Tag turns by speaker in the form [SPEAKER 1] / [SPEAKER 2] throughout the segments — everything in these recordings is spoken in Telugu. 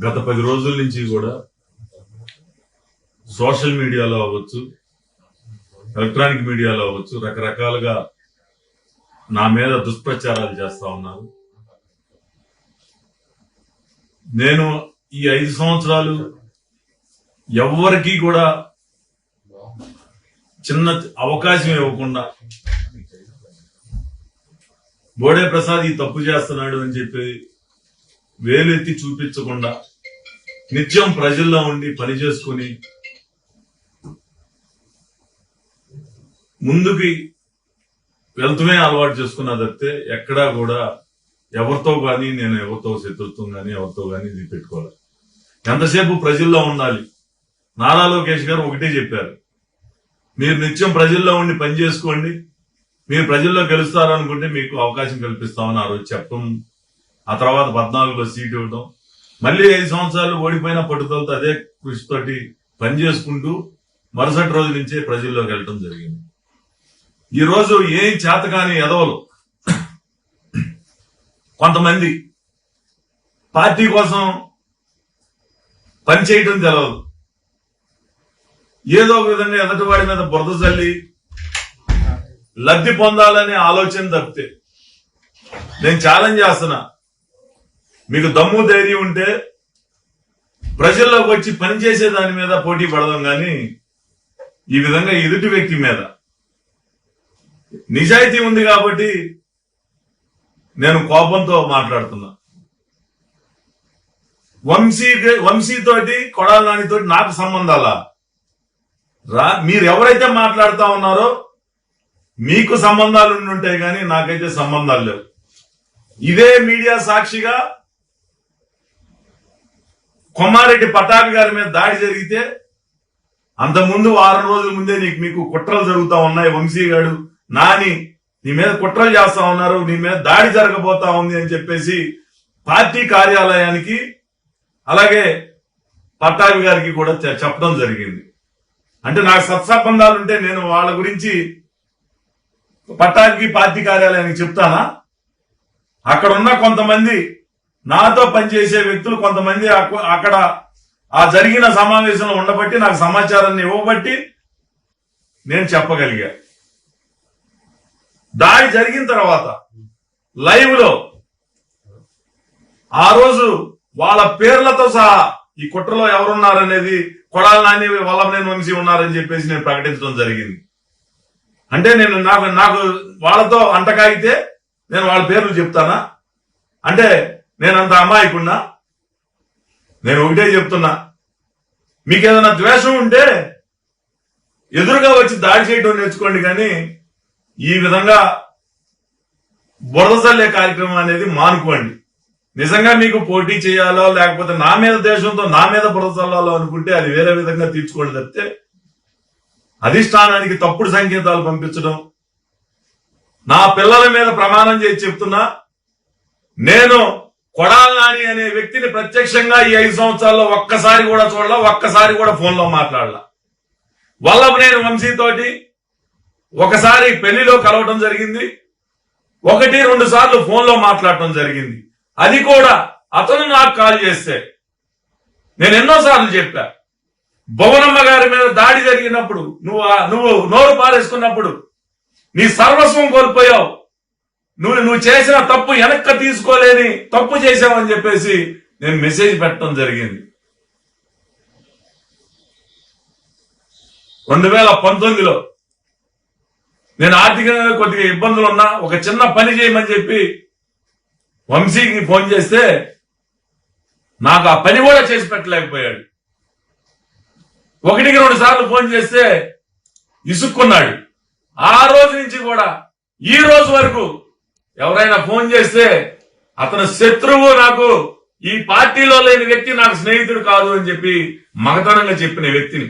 [SPEAKER 1] గత 10 రోజుల నుంచి కూడా సోషల్ మీడియాలో అవ్వచ్చు, ఎలక్ట్రానిక్ మీడియాలో అవ్వచ్చు, రకరకాలుగా నా మీద దుష్ప్రచారాలు చేస్తా ఉన్నారు. నేను ఈ 5 సంవత్సరాలు ఎవ్వరికీ కూడా చిన్న అవకాశం ఇవ్వకుండా బోడే ప్రసాద్ ఈ తప్పు చేస్తున్నాడు అని చెప్పి వేలెత్తి చూపించకుండా నిత్యం ప్రజల్లో ఉండి పని చేసుకుని ముందుకి వెళ్తూనే అలవాటు చేసుకున్నా తప్పితే ఎక్కడా కూడా ఎవరితో కానీ నేను ఎవరితో శత్రుత్వం కానీ ఎవరితో కానీ ఇది పెట్టుకోవాలి. ఎంతసేపు ప్రజల్లో ఉండాలి. నారా లోకేష్ గారు ఒకటే చెప్పారు, మీరు నిత్యం ప్రజల్లో ఉండి పని చేసుకోండి, మీరు ప్రజల్లో గెలుస్తారనుకుంటే మీకు అవకాశం కల్పిస్తామని ఆ రోజు చెప్పడం, ఆ తర్వాత 14లో సీట్ ఇవ్వడం, మళ్ళీ 5 సంవత్సరాలు ఓడిపోయిన పట్టుదలతో అదే కృషితోటి పని చేసుకుంటూ మరుసటి రోజు నుంచే ప్రజల్లోకి వెళ్ళడం జరిగింది. ఈ రోజు ఏం చేతకాని ఎదవలు కొంతమంది పార్టీ కోసం పని చేయటం తెలవదు, ఏదో ఒక విధంగా ఎదటివాడి మీద బురద చల్లి లబ్ధి పొందాలనే ఆలోచన తప్పితే నేను ఛాలెంజ్ చేస్తున్నా, మీకు దమ్ము ధైర్యం ఉంటే ప్రజల్లోకి వచ్చి పనిచేసే దాని మీద పోటీ పడదాం కానీ ఈ విధంగా ఎదుటి వ్యక్తి మీద నిజాయితీ ఉంది కాబట్టి నేను కోపంతో మాట్లాడుతున్నా. వంశీతోటి కొడాల నానితోటి నాకు సంబంధాలా? మీరు ఎవరైతే మాట్లాడుతా ఉన్నారో మీకు సంబంధాలు ఉంటాయి కానీ నాకైతే సంబంధాలు లేవు. ఇదే మీడియా సాక్షిగా కొమ్మారెడ్డి పటాక్ గారి మీద దాడి జరిగితే అంతకుముందు 6 రోజుల ముందే మీకు కుట్రలు జరుగుతా ఉన్నాయి, వంశీ గారు నాని నీ మీద కుట్రలు చేస్తా ఉన్నారు, నీ మీద దాడి జరగబోతా ఉంది అని చెప్పేసి పార్టీ కార్యాలయానికి అలాగే పట్టాభి గారికి కూడా చెప్పడం జరిగింది. అంటే నాకు సత్సంబంధాలు ఉంటే నేను వాళ్ళ గురించి పట్టాభికి పార్టీ కార్యాలయానికి చెప్తానా? అక్కడ ఉన్న కొంతమంది నాతో పనిచేసే వ్యక్తులు కొంతమంది అక్కడ ఆ జరిగిన సమావేశంలో ఉండబట్టి నాకు సమాచారాన్ని ఇవ్వబట్టి నేను చెప్పగలిగా. దాడి జరిగిన తర్వాత లైవ్ లో ఆ రోజు వాళ్ళ పేర్లతో సహా ఈ కుట్రలో ఎవరున్నారనేది కొడాల నాని వల్లభనేని వంశీ ఉన్నారని చెప్పేసి నేను ప్రకటించడం జరిగింది. అంటే నేను నాకు వాళ్ళతో అంటకాగితే నేను వాళ్ళ పేర్లు చెప్తానా? అంటే నేనంత అమాయకున్నా? నేను ఒకటే చెప్తున్నా, మీకు ఏదైనా ద్వేషం ఉంటే ఎదురుగా వచ్చి దాడి చేయడం నేర్చుకోండి, కానీ ఈ విధంగా బురద చల్లే కార్యక్రమం అనేది మానుకోండి. నిజంగా మీకు పోటీ చేయాలో లేకపోతే నా మీద దేశంతో నా మీద బురద చల్లాలో అనుకుంటే అది వేరే విధంగా తీర్చుకోండి తప్పితే అధిష్టానానికి తప్పుడు సంకేతాలు పంపించడం. నా పిల్లల మీద ప్రమాణం చేసి చెప్తున్నా, నేను కొడాల నాని అనే వ్యక్తిని ప్రత్యక్షంగా ఈ 5 సంవత్సరాల్లో ఒక్కసారి కూడా చూడాల, ఒక్కసారి కూడా ఫోన్లో మాట్లాడాల. వల్లభనేని వంశీతోటి ఒకసారి పెళ్లిలో కలవటం జరిగింది, 1-2 సార్లు ఫోన్లో మాట్లాడటం జరిగింది. అది కూడా అతను నాకు కాల్ చేస్తే నేను ఎన్నోసార్లు చెప్పా, భువనమ్మ గారి మీద దాడి జరిగినప్పుడు నువ్వు నోరు పారేసుకున్నప్పుడు నీ సర్వస్వం కోల్పోయావు, నువ్వు చేసిన తప్పు వెనక్కి తీసుకోలేని తప్పు చేశావని చెప్పేసి నేను మెసేజ్ పెట్టడం జరిగింది. 2019లో నేను ఆర్థికంగా కొద్దిగా ఇబ్బందులు ఉన్నా ఒక చిన్న పని చేయమని చెప్పి వంశీకి ఫోన్ చేస్తే నాకు ఆ పని కూడా చేసి పెట్టలేకపోయాడు. 1-2 సార్లు ఫోన్ చేస్తే ఇసుక్కున్నాడు. ఆ రోజు నుంచి కూడా ఈ రోజు వరకు ఎవరైనా ఫోన్ చేస్తే అతను శత్రువు, నాకు ఈ పార్టీలో లేని వ్యక్తి నాకు స్నేహితుడు కాదు అని చెప్పి మగతనంగా చెప్పిన వ్యక్తిని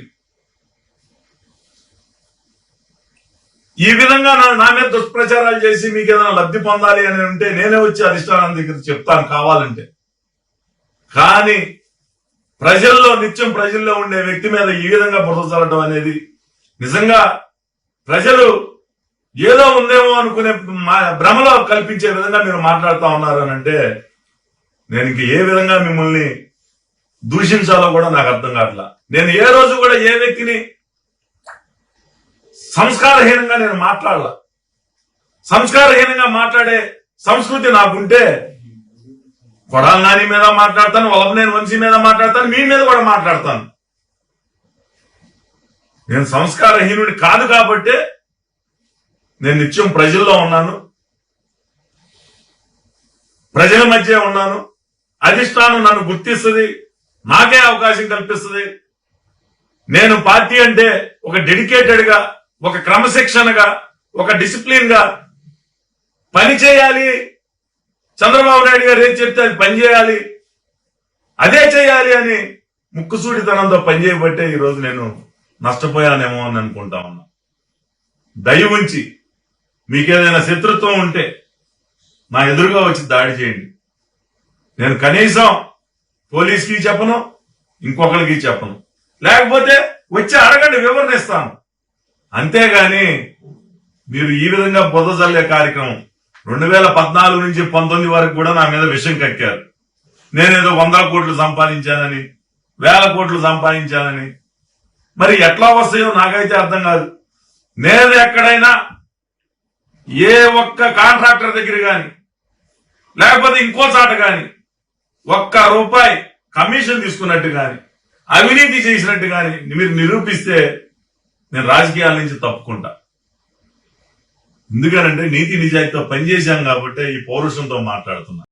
[SPEAKER 1] ఈ విధంగా నా మీద దుష్ప్రచారాలు చేసి మీకు ఏదైనా లబ్ధి పొందాలి అని ఉంటే నేనే వచ్చి అధిష్టానం దగ్గర చెప్తాను కావాలంటే. కానీ నిత్యం ప్రజల్లో ఉండే వ్యక్తి మీద ఈ విధంగా బురద చల్లడం అనేది నిజంగా ప్రజలు ఏదో ఉందేమో అనుకునే భ్రమలో కల్పించే విధంగా మీరు మాట్లాడుతూ ఉన్నారు అని అంటే నేను ఇంక ఏ విధంగా మిమ్మల్ని దూషించాలో కూడా నాకు అర్థం కావట్లా. నేను ఏ రోజు కూడా ఏ వ్యక్తిని సంస్కారహీనంగా నేను మాట్లాడలా. సంస్కారహీనంగా మాట్లాడే సంస్కృతి నాకుంటే కొడాలి నాని మీద మాట్లాడతాను, వల్లభనేని వంశీ మీద మాట్లాడతాను, మీ మీద కూడా మాట్లాడతాను. నేను సంస్కారహీనుడి కాదు కాబట్టే నేను నిత్యం ప్రజల్లో ఉన్నాను, ప్రజల మధ్య ఉన్నాను. అధిష్టానం నన్ను గుర్తిస్తుంది, నాకే అవకాశం కల్పిస్తుంది. నేను పార్టీ అంటే ఒక డెడికేటెడ్ గా, ఒక క్రమశిక్షణగా, ఒక డిసిప్లిన్ గా పని చేయాలి. చంద్రబాబు నాయుడు గారు ఏం చెప్తే అది పని చేయాలి, అదే చేయాలి అని ముక్కుసూడితనంతో పనిచేయబట్టే ఈరోజు నేను నష్టపోయానేమో అని అనుకుంటా ఉన్నా. దయ ఉంచి మీకేదైనా శత్రుత్వం ఉంటే నా ఎదురుగా వచ్చి దాడి చేయండి. నేను కనీసం పోలీస్కి చెప్పను, ఇంకొకరికి చెప్పను. లేకపోతే వచ్చి అడగండి, వివరణ ఇస్తాను. అంతేగాని మీరు ఈ విధంగా బురద జల్లే కార్యక్రమం 2014 నుంచి 19 వరకు కూడా నా మీద విషయం కక్కారు. నేనేదో 100 కోట్లు సంపాదించానని, 1000 కోట్లు సంపాదించానని. మరి ఎట్లా వస్తాయో నాకైతే అర్థం కాదు. నేను ఎక్కడైనా ఏ ఒక్క కాంట్రాక్టర్ దగ్గర గాని, లేకపోతే ఇంకో చాట గాని ₹1 కమిషన్ తీసుకున్నట్టు గాని, అవినీతి చేసినట్టు గాని మీరు నిరూపిస్తే నేను రాజకీయాల నుంచి తప్పుకుంటా. ఎందుకనంటే నీతి నిజాయితీతో పనిచేశాం కాబట్టి ఈ పౌరుషంతో మాట్లాడుతున్నా.